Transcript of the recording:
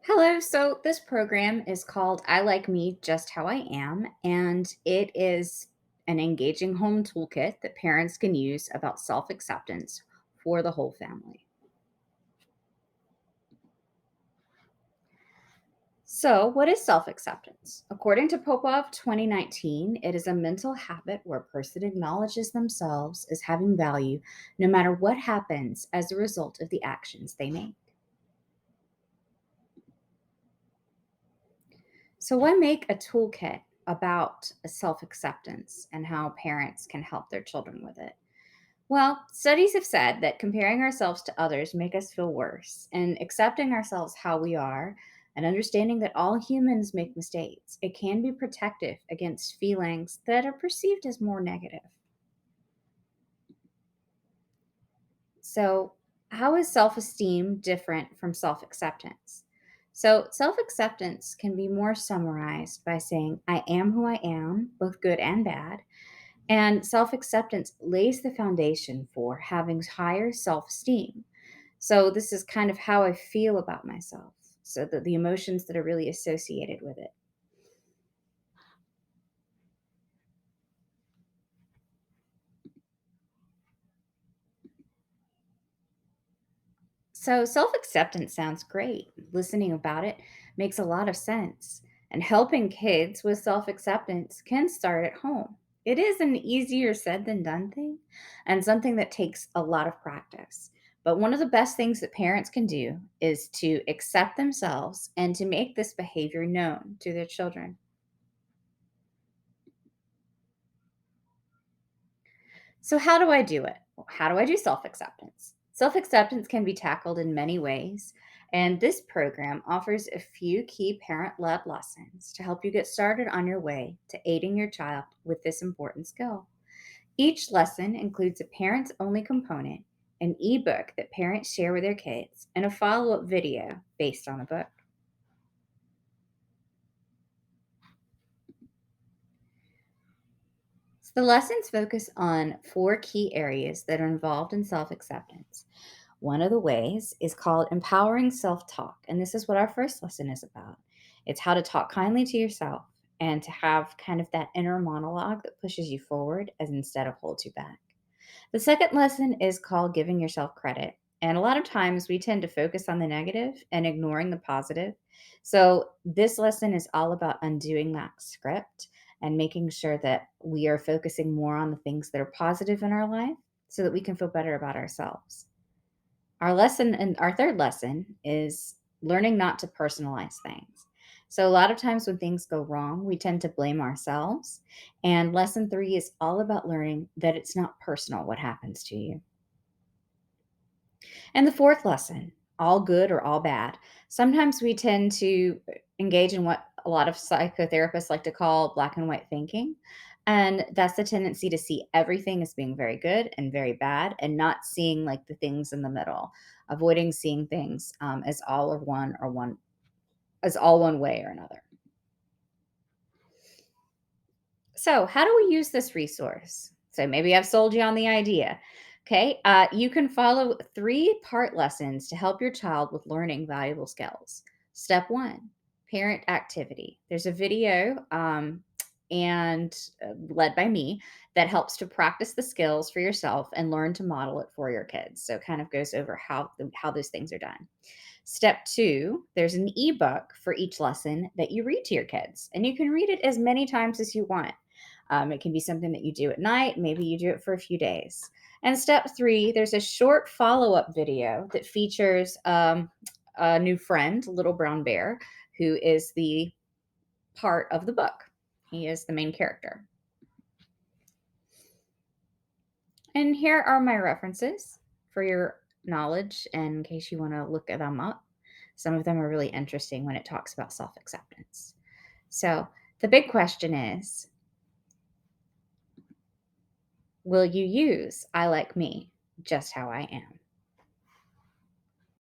Hello. So, this program is called I Like Me Just How I Am, and it is an engaging home toolkit that parents can use about self acceptance for the whole family. So, what is self acceptance? According to Popov 2019, it is a mental habit where a person acknowledges themselves as having value no matter what happens as a result of the actions they make. So, why make a toolkit about self acceptance and how parents can help their children with it? Well, studies have said that comparing ourselves to others make us feel worse, and accepting ourselves how we are and understanding that all humans make mistakes, it can be protective against feelings that are perceived as more negative. So, how is self esteem different from self acceptance? So, self acceptance can be more summarized by saying, I am who I am, both good and bad. And self acceptance lays the foundation for having higher self esteem. So, this is kind of how I feel about myself. So, that the emotions that are really associated with it. So, self acceptance sounds great. Listening about it makes a lot of sense. And helping kids with self acceptance can start at home. It is an easier said than done thing and something that takes a lot of practice. But one of the best things that parents can do is to accept themselves and to make this behavior known to their children. So, how do I do it? Well, how do I do self acceptance? Self acceptance can be tackled in many ways, and this program offers a few key parent led lessons to help you get started on your way to aiding your child with this important skill. Each lesson includes a parents only component, an ebook that parents share with their kids, and a follow up video based on the book. So the lessons focus on four key areas that are involved in self acceptance. One of the ways is called empowering self talk. And this is what our first lesson is about. It's how to talk kindly to yourself and to have kind of that inner monologue that pushes you forward as instead of holds you back. The second lesson is called giving yourself credit. And a lot of times we tend to focus on the negative and ignoring the positive. So this lesson is all about undoing that script and making sure that we are focusing more on the things that are positive in our life so that we can feel better about ourselves. Our lesson and our third lesson is learning not to personalize things. So, a lot of times when things go wrong, we tend to blame ourselves. And lesson three is all about learning that it's not personal what happens to you. And the fourth lesson, all good or all bad. Sometimes we tend to engage in what a lot of psychotherapists like to call black and white thinking. And that's the tendency to see everything as being very good and very bad and not seeing like the things in the middle, avoiding seeing things as all or one as all one way or another. So, how do we use this resource? So, maybe I've sold you on the idea. Okay, you can follow three-part lessons to help your child with learning valuable skills. Step one, parent activity. There's a video and led by me that helps to practice the skills for yourself and learn to model it for your kids. So, it kind of goes over how those things are done. Step two, there's an ebook for each lesson that you read to your kids, and you can read it as many times as you want. It can be something that you do at night. Maybe you do it for a few days. And step three, there's a short follow up video that features a new friend, Little Brown Bear, who is the part of the book. He is the main character. And here are my references for your knowledge in case you want to look them up. Some of them are really interesting when it talks about self acceptance. So, the big question is, will you use I like me just how I am?